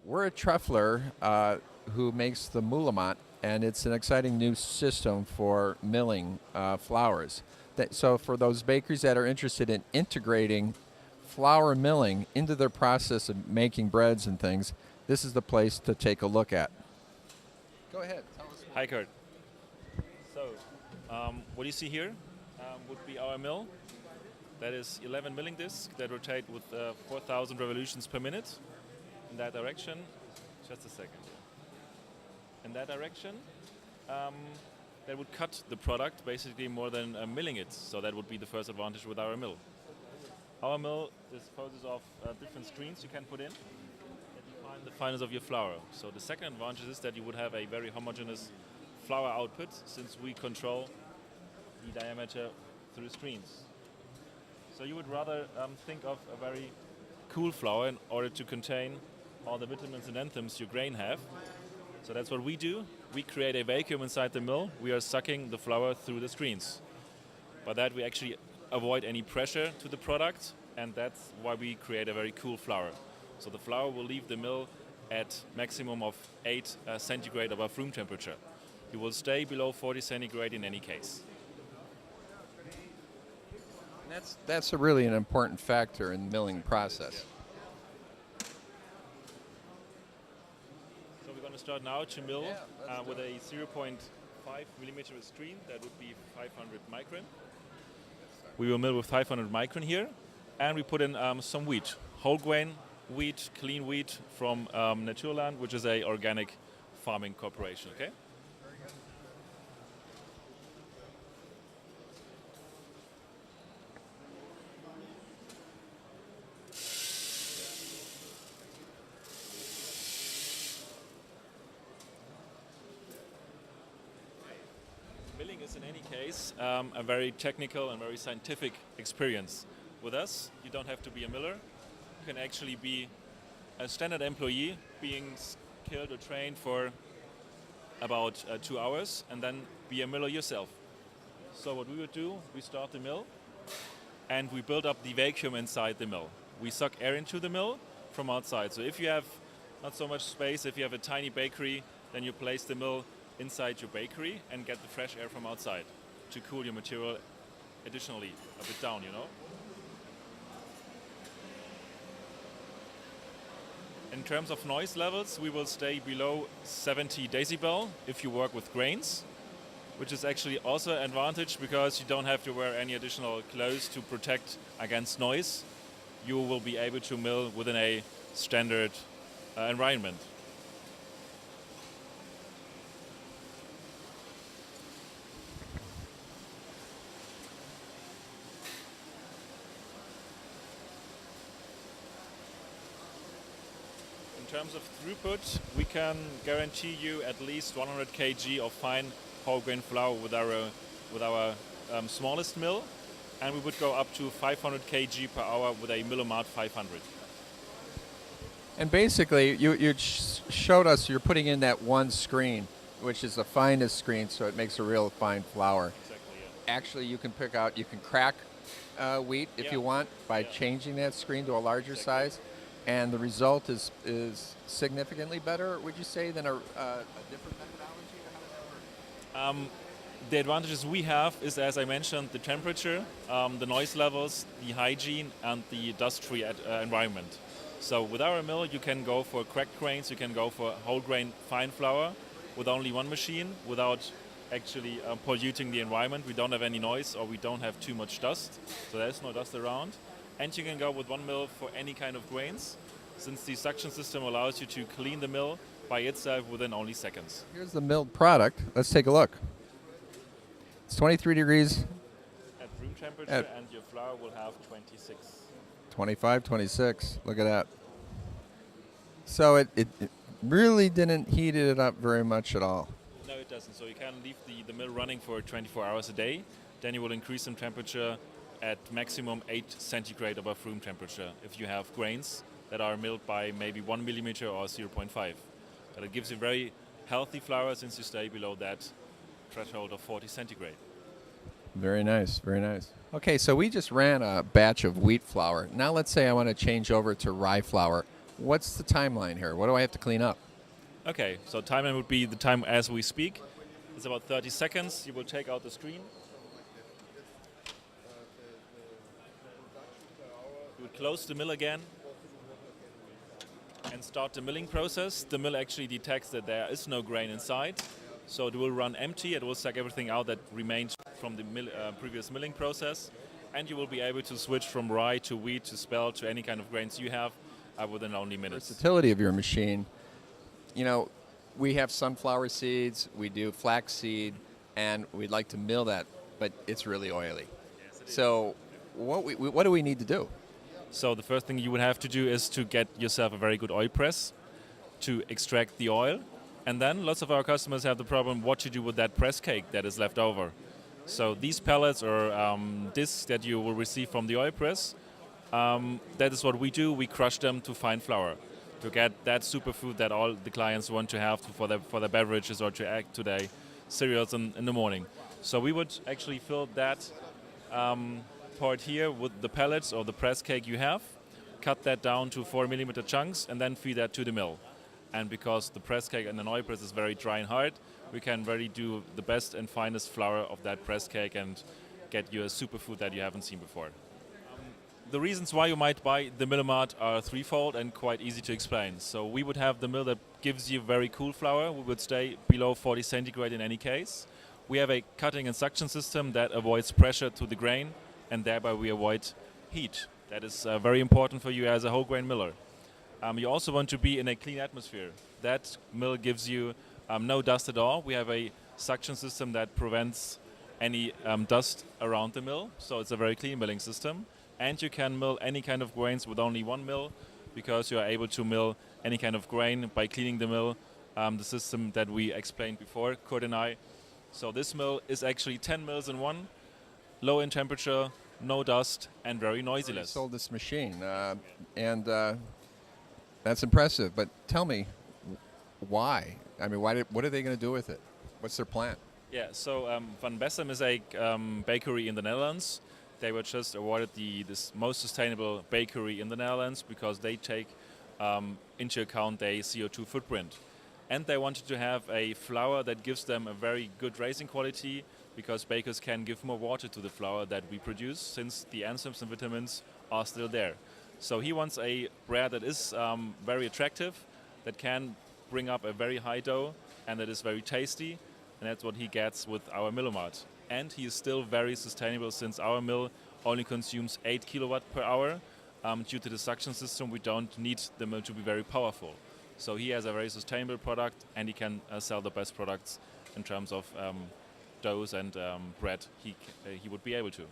We're at Treffler, who makes the Mühlomat, and it's an exciting new system for milling flours. So for those bakeries that are interested in integrating flour milling into their process of making breads and things, this is the place to take a look at. Go ahead. Tell us more. Hi, Kurt. So, what you see here would be our mill. That is 11 milling discs that rotate with 4,000 revolutions per minute in that direction. Just a second. In that direction, that would cut the product basically more than milling it. So that would be the first advantage with our mill. Our mill disposes of different screens you can put in that define the fineness of your flour. So the second advantage is that you would have a very homogeneous flour output since we control the diameter through the screens. So you would rather think of a very cool flour in order to contain all the vitamins and enzymes your grain have. So that's what we do. We create a vacuum inside the mill. We are sucking the flour through the screens. By that we actually avoid any pressure to the product, and that's why we create a very cool flour. So the flour will leave the mill at maximum of 8 centigrade above room temperature. It will stay below 40 centigrade in any case. That's really an important factor in the milling process. So we're going to start now to mill with a 0.5 millimeter screen. That would be 500 micron. We will mill with 500 micron here, and we put in some wheat, whole grain wheat, clean wheat from Naturland, which is a organic farming corporation. Okay. Milling is in any case a very technical and very scientific experience. With us, you don't have to be a miller. You can actually be a standard employee being skilled or trained for about 2 hours and then be a miller yourself. So what we would do, we start the mill and we build up the vacuum inside the mill. We suck air into the mill from outside. So if you have not so much space, if you have a tiny bakery, then you place the mill inside your bakery and get the fresh air from outside to cool your material additionally a bit down, you know. In terms of noise levels, we will stay below 70 decibel if you work with grains, which is actually also an advantage because you don't have to wear any additional clothes to protect against noise. You will be able to mill within a standard environment. In terms of throughput, we can guarantee you at least 100 kg of fine whole grain flour with our smallest mill, and we would go up to 500 kg per hour with a Mühlomat 500. And basically, you showed us you're putting in that one screen, which is the finest screen, so it makes a real fine flour. Exactly, yeah. Actually, you can crack wheat if you want by changing that screen to a larger size. And the result is significantly better, would you say, than a different methodology? Or how does that work? The advantages we have is, as I mentioned, the temperature, the noise levels, the hygiene, and the dust-free environment. So with our mill, you can go for cracked grains, you can go for whole grain fine flour with only one machine without actually polluting the environment. We don't have any noise or we don't have too much dust, so there's no dust around. And you can go with one mill for any kind of grains, since the suction system allows you to clean the mill by itself within only seconds. Here's the milled product. Let's take a look. It's 23 degrees. At room temperature, and your flour will have 26. 25, 26. Look at that. So it really didn't heat it up very much at all. No, it doesn't. So you can leave the mill running for 24 hours a day. Then you will increase some temperature at maximum 8 centigrade above room temperature if you have grains that are milled by maybe 1 millimeter or 0.5. But it gives you very healthy flour since you stay below that threshold of 40 centigrade. Very nice, very nice. Okay, so we just ran a batch of wheat flour. Now let's say I want to change over to rye flour. What's the timeline here? What do I have to clean up? Okay, so timeline would be the time as we speak. It's about 30 seconds. You will take out the screen. You would close the mill again and start the milling process. The mill actually detects that there is no grain inside, so it will run empty. It will suck everything out that remained from the previous milling process, and you will be able to switch from rye to wheat to spelt to any kind of grains you have within only minutes. Versatility of your machine. You know, we have sunflower seeds, we do flax seed, and we'd like to mill that, but it's really oily. Yes, it is. So what do we need to do? So the first thing you would have to do is to get yourself a very good oil press to extract the oil. And then lots of our customers have the problem what to do with that press cake that is left over. So these pellets or discs that you will receive from the oil press, that is what we do. We crush them to fine flour to get that superfood that all the clients want to have for their beverages or to add to their cereals in the morning. So we would actually fill that part here with the pellets or the press cake you have, cut that down to 4mm chunks, and then feed that to the mill. And because the press cake and an oil press is very dry and hard, we can really do the best and finest flour of that press cake and get you a superfood that you haven't seen before. The reasons why you might buy the Mühlomat are threefold and quite easy to explain. So we would have the mill that gives you very cool flour. We would stay below 40 centigrade in any case. We have a cutting and suction system that avoids pressure to the grain, and thereby we avoid heat. That is very important for you as a whole grain miller. You also want to be in a clean atmosphere. That mill gives you no dust at all. We have a suction system that prevents any dust around the mill, so it's a very clean milling system. And you can mill any kind of grains with only one mill, because you are able to mill any kind of grain by cleaning the mill, the system that we explained before, Kurt and I. So this mill is actually 10 mills in one, low in temperature, no dust, and very noiseless. You sold this machine, and that's impressive. But tell me, why? I mean, what are they going to do with it? What's their plan? Yeah, so Van Vessem is a bakery in the Netherlands. They were just awarded this most sustainable bakery in the Netherlands because they take into account their CO2 footprint. And they wanted to have a flour that gives them a very good raising quality, because bakers can give more water to the flour that we produce, since the enzymes and vitamins are still there. So he wants a bread that is very attractive, that can bring up a very high dough, and that is very tasty, and that's what he gets with our Mühlomat. And he is still very sustainable, since our mill only consumes 8 kilowatt per hour. Due to the suction system, we don't need the mill to be very powerful. So he has a very sustainable product, and he can sell the best products in terms of doughs and bread he would be able to.